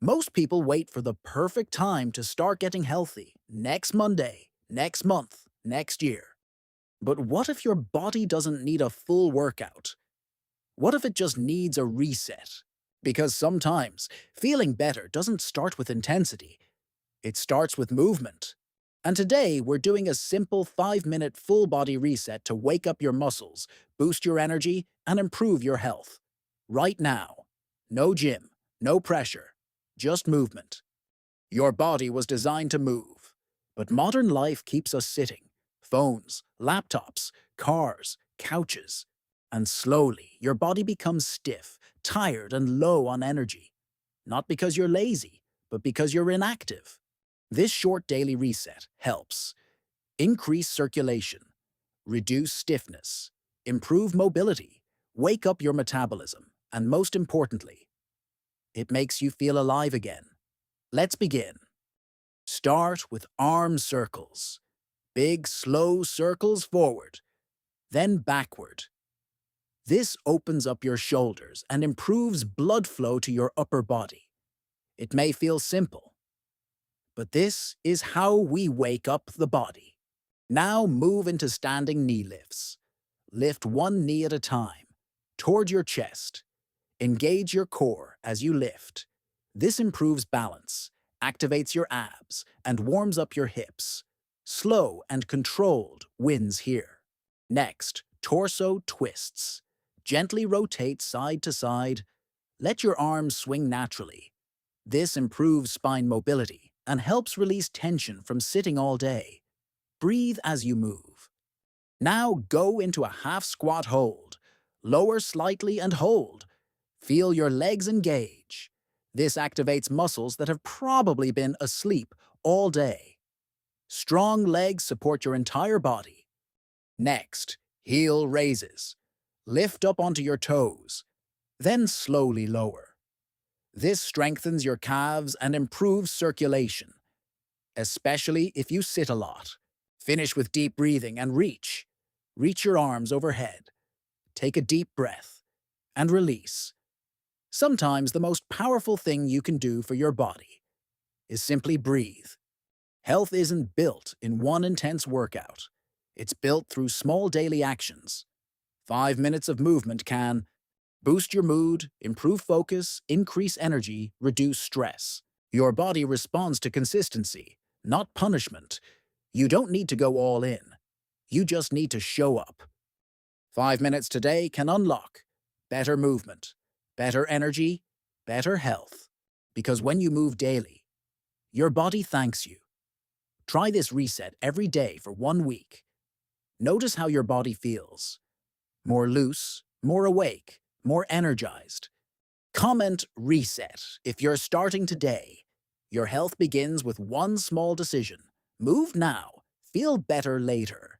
Most people wait for the perfect time to start getting healthy, next Monday, next month, next year. But what if your body doesn't need a full workout? What if it just needs a reset? Because sometimes feeling better doesn't start with intensity, it starts with movement. And today we're doing a simple 5-minute full body reset to wake up your muscles, boost your energy, and improve your health. Right now. No gym, no pressure, just movement. Your body was designed to move. But modern life keeps us sitting. Phones, laptops, cars, couches. And slowly, your body becomes stiff, tired, and low on energy. Not because you're lazy, but because you're inactive. This short daily reset helps increase circulation, reduce stiffness, improve mobility, wake up your metabolism, and most importantly, it makes you feel alive again. Let's begin. Start with arm circles. Big, slow circles forward, then backward. This opens up your shoulders and improves blood flow to your upper body. It may feel simple, but this is how we wake up the body. Now move into standing knee lifts. Lift one knee at a time, toward your chest. Engage your core as you lift. This improves balance, activates your abs, and warms up your hips. Slow and controlled wins here. Next, torso twists. Gently rotate side to side. Let your arms swing naturally. This improves spine mobility and helps release tension from sitting all day. Breathe as you move. Now go into a half squat hold. Lower slightly and hold. Feel your legs engage. This activates muscles that have probably been asleep all day. Strong legs support your entire body. Next, heel raises. Lift up onto your toes, then slowly lower. This strengthens your calves and improves circulation, especially if you sit a lot. Finish with deep breathing and reach. Reach your arms overhead. Take a deep breath and release. Sometimes the most powerful thing you can do for your body is simply breathe. Health isn't built in one intense workout. It's built through small daily actions. 5 minutes of movement can boost your mood, improve focus, increase energy, reduce stress. Your body responds to consistency, not punishment. You don't need to go all in. You just need to show up. 5 minutes today can unlock better movement, better energy, better health. Because when you move daily, your body thanks you. Try this reset every day for 1 week. Notice how your body feels. More loose, more awake, more energized. Comment reset if you're starting today. Your health begins with one small decision. Move now. Feel better later.